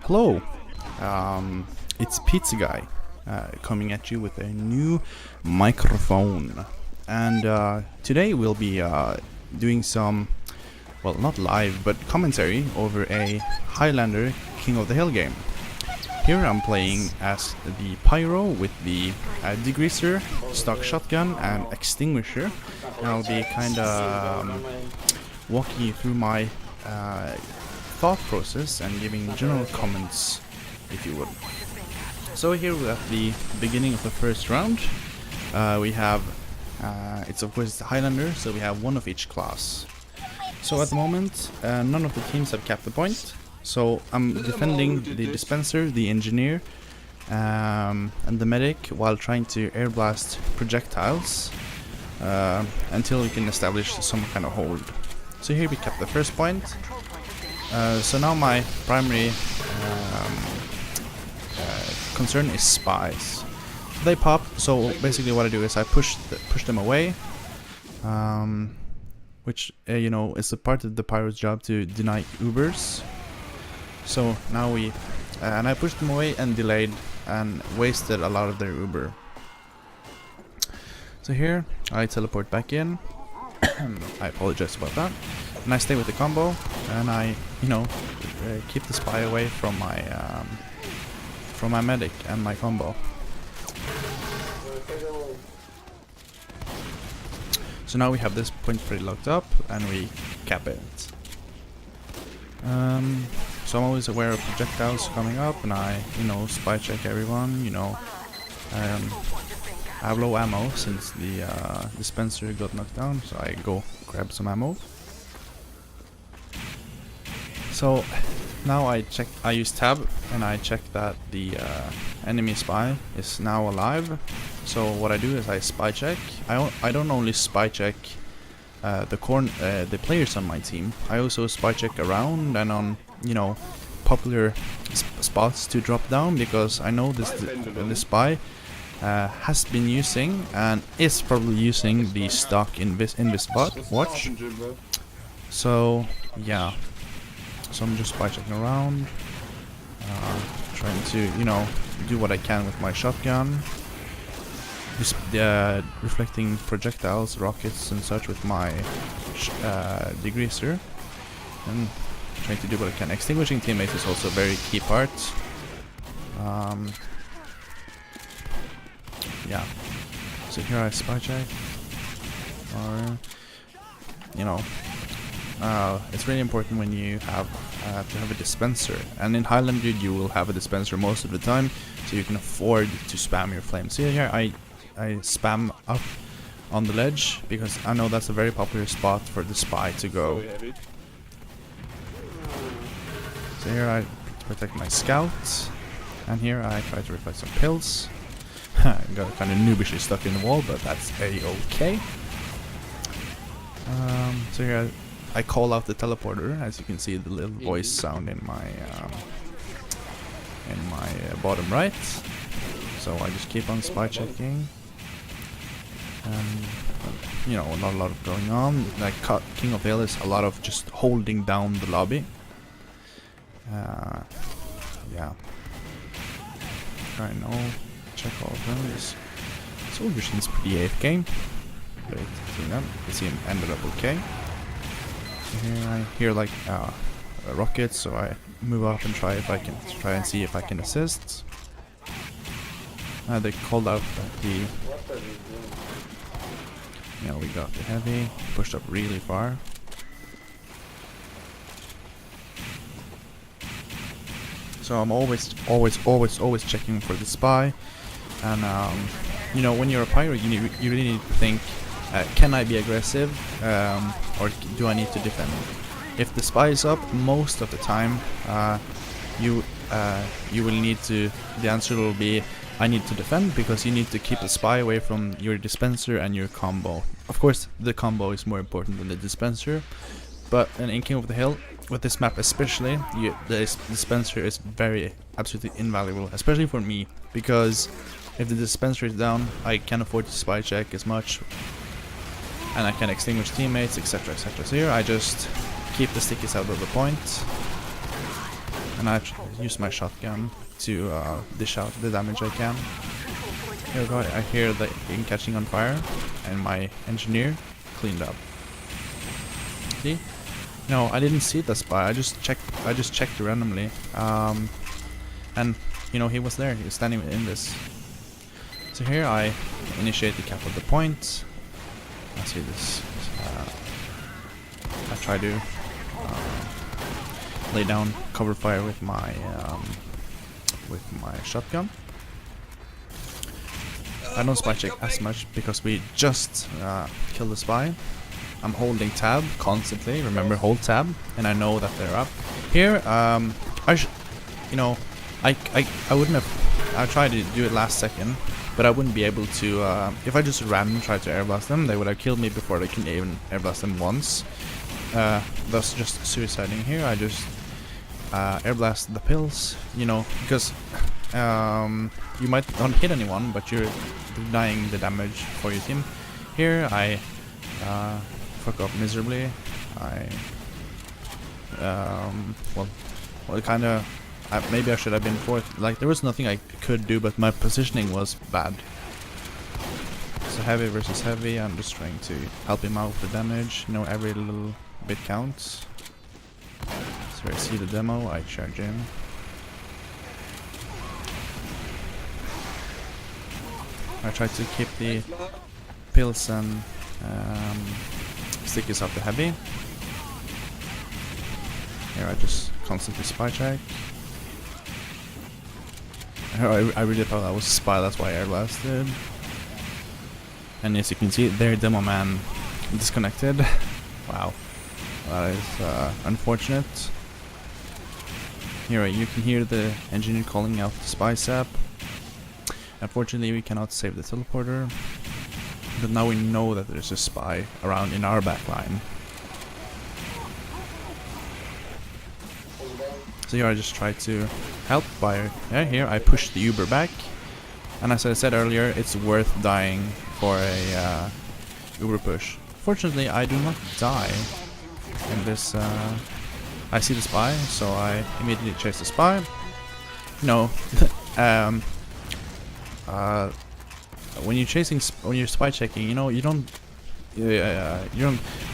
Hello, it's Pizza Guy coming at you with a new microphone, and today we'll be doing some, well, not live, but commentary over a Highlander King of the Hill game. Here I'm playing as the pyro with the degreaser, stock shotgun, and extinguisher. And I'll be kind of walking you through my thought process and giving general comments, if you would. So here we're at the beginning of the first round. We have, it's of course the Highlander, so we have one of each class. So at the moment, none of the teams have capped the point. So I'm defending the dispenser, the engineer, and the medic while trying to air blast projectiles until we can establish some kind of hold. So here we kept the first point. So now my primary concern is spies. They pop, so basically what I do is I push them away, which you know, is a part of the pyro's job to deny Ubers. So now and I pushed them away and delayed and wasted a lot of their Uber. So here I teleport back in. I apologize about that. And I stay with the combo, and I, you know, keep the spy away from my medic and my combo. So now we have this point pretty locked up, and we cap it. So I'm always aware of projectiles coming up, and I, you know, spy check everyone. You know, I have low ammo since the dispenser got knocked down, so I go grab some ammo. So now I use tab and I check that the enemy spy is now alive. So what I do is I spy check. I don't only spy check the players on my team. I also spy check around and on, you know, popular spots to drop down, because I know this spy has been using and is probably using the stock in this spot. Watch. So yeah. So I'm just spy checking around, trying to, you know, do what I can with my shotgun, just reflecting projectiles, rockets and such with my degreaser, and trying to do what I can. Extinguishing teammates is also a very key part. Yeah. So here I spy check, or you know. It's really important when you have to have a dispenser, and in Highlander you will have a dispenser most of the time, so you can afford to spam your flames. So here I spam up on the ledge, because I know that's a very popular spot for the spy to go. So here I protect my scouts, and here I try to reflect some pills. Got kind of noobishly stuck in the wall, but that's a-okay. So here I call out the teleporter, as you can see the little voice sound in my bottom right. So I just keep on spy checking, and you know, not a lot of going on. Like King of the Hill is a lot of just holding down the lobby. Yeah. I know. Check all of them. This soldier seems pretty AFK. Great, see them. You see him ended up okay. Here I hear like rockets, so I move up and try and see if I can assist. They called out that we got the heavy, pushed up really far. So I'm always checking for the spy, and you know, when you're a pyro, you really need to think. Can I be aggressive, or do I need to defend? If the spy is up, most of the time, you will need to. The answer will be, I need to defend, because you need to keep the spy away from your dispenser and your combo. Of course, the combo is more important than the dispenser, but in King of the Hill, with this map especially, the dispenser is absolutely invaluable, especially for me, because if the dispenser is down, I can't afford to spy check as much. And I can extinguish teammates, etc, etc. So here I just keep the stickies out of the point, and I use my shotgun to dish out the damage I can. Here we go. I hear the thing catching on fire, and my engineer cleaned up. See? No, I didn't see the spy. I just checked randomly, and you know, he was there. He was standing in this. So here I initiate the cap of the point. I see this. I try to lay down cover fire with my shotgun. I don't spy check as much because we just killed the spy. I'm holding tab constantly. Remember, hold tab, and I know that they're up. Here, you know, I wouldn't have. I tried to do it last second, but I wouldn't be able to. If I just randomly tried to airblast them, they would have killed me before they can even airblast them once. Thus, just suiciding here. I just airblast the pills, you know, because you might not hit anyone, but you're denying the damage for your team. Here, I fuck up miserably. Well, kind of. Maybe I should have been fourth. Like, there was nothing I could do, but my positioning was bad. So heavy versus heavy. I'm just trying to help him out with damage. You know, every little bit counts. So I see the demo. I charge in. I try to keep the pills and stickies off the heavy. Here I just constantly spy check. I really thought that was a spy, that's why I airblasted. And as you can see, their demo man disconnected. Wow, that is unfortunate. Here you can hear the engineer calling out the spy sap. Unfortunately, we cannot save the teleporter, but now we know that there's a spy around in our backline. So here I just try to help by, here I push the Uber back, and as I said earlier, it's worth dying for a Uber push. Fortunately, I do not die in this. I see the spy, so I immediately chase the spy. No, when you're spy checking, you know, you don't.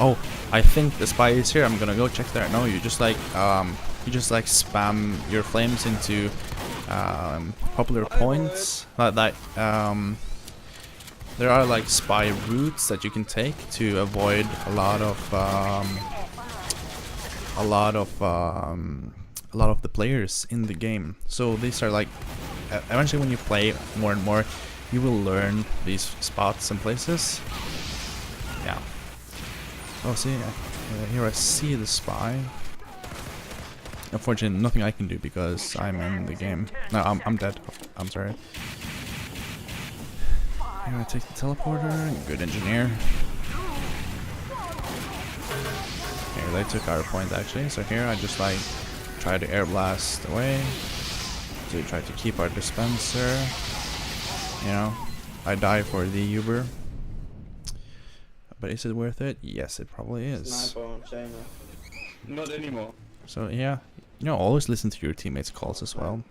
Oh, I think the spy is here. I'm gonna go check there. No, you just like spam your flames into popular points. There are like spy routes that you can take to avoid a lot of the players in the game. So these are like eventually when you play more and more, you will learn these spots and places. Yeah. Oh, see, here I see the spy. Unfortunately, nothing I can do because I'm in the game. No, I'm dead. I'm sorry. Here I take the teleporter. Good engineer. Here they took our point actually. So here I just like try to air blast away to try to keep our dispenser. You know, I die for the Uber. But is it worth it? Yes, it probably is. Not anymore. So yeah, you know, always listen to your teammates' calls as well.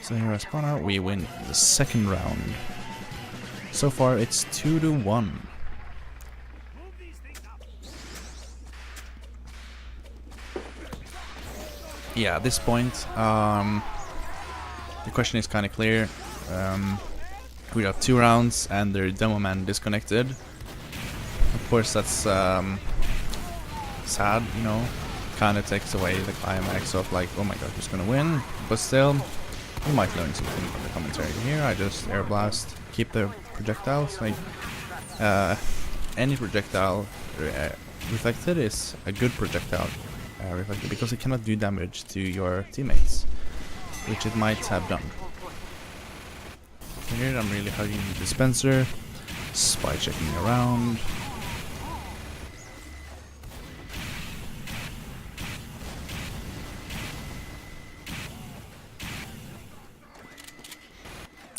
So here I spawn out. We win the second round. So far, it's 2-1. Yeah, at this point, the question is kind of clear. We have 2 rounds, and their demo man disconnected. Of course, that's sad, you know. Kind of takes away the climax of like, oh my god, who's gonna win? But still, you might learn something from the commentary. Here, I just air blast, keep the projectiles. Like, any projectile reflected is a good projectile reflected because it cannot do damage to your teammates, which it might have done. Here, I'm really hugging the dispenser, spy checking around.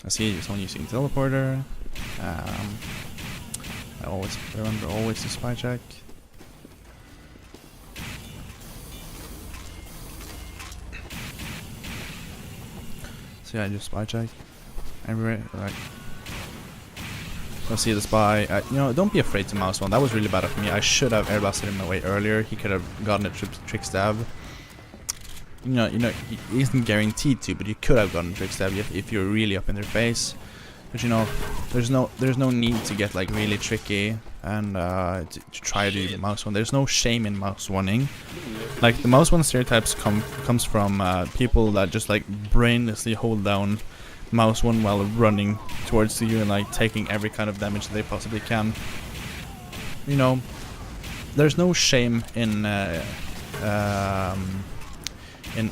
I see someone using teleporter. I always remember to spy check. So yeah, I just spy check everywhere. Like, let's see the spy. You know, don't be afraid to mouse one. That was really bad of me. I should have airblasted him away earlier. He could have gotten a trick stab. You know, he isn't guaranteed to, but you could have gotten a trick stab if you're really up in their face. But you know, there's no need to get like really tricky and to try to do the mouse one. There's no shame in mouse oneing. Like the mouse one stereotypes comes from people that just like brainlessly hold down mouse one while running towards you and like taking every kind of damage they possibly can. You know, there's no shame in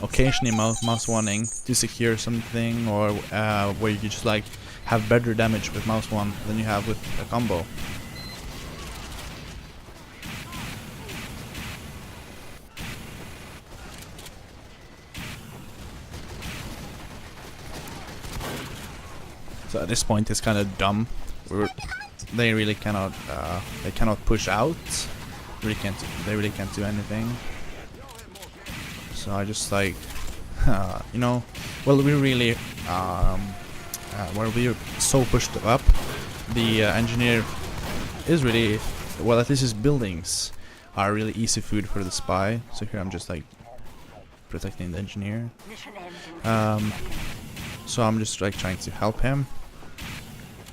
occasionally mouse oneing to secure something, or where you just like have better damage with mouse one than you have with a combo. So at this point it's kind of dumb. They really cannot push out. They really can't do anything. So I just like, you know, well, we really where we're so pushed up, the engineer is really, well, at least his buildings are really easy food for the spy. So here I'm just like protecting the engineer. So I'm just like trying to help him.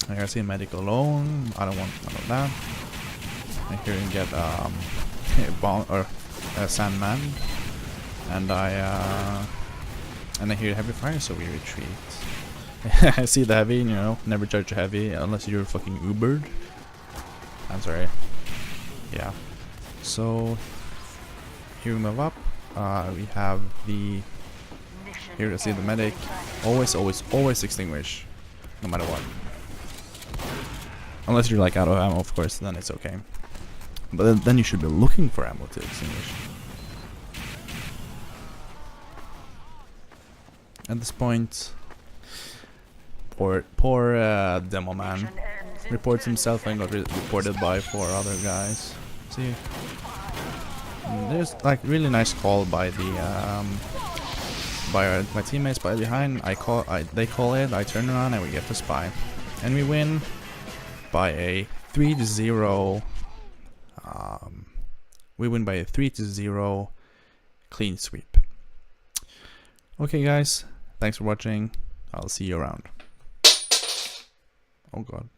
I see a medic alone. I don't want none of that. I hear him get a bomb or a sandman, and I hear heavy fire, so we retreat. I see the heavy, you know, never judge a heavy unless you're fucking Ubered. I'm sorry. Yeah. So here we move up. We have the, here to see the medic. Always extinguish, no matter what. Unless you're like out of ammo, of course, then it's okay. But then you should be looking for ammo to extinguish. At this point, poor demo man reports himself and got reported by 4 other guys. See, there's like really nice call by the my teammates by behind. They call it. I turn around and we get the spy, and we win by a 3-0. We win by a 3-0 clean sweep. Okay, guys. Thanks for watching. I'll see you around. Oh god.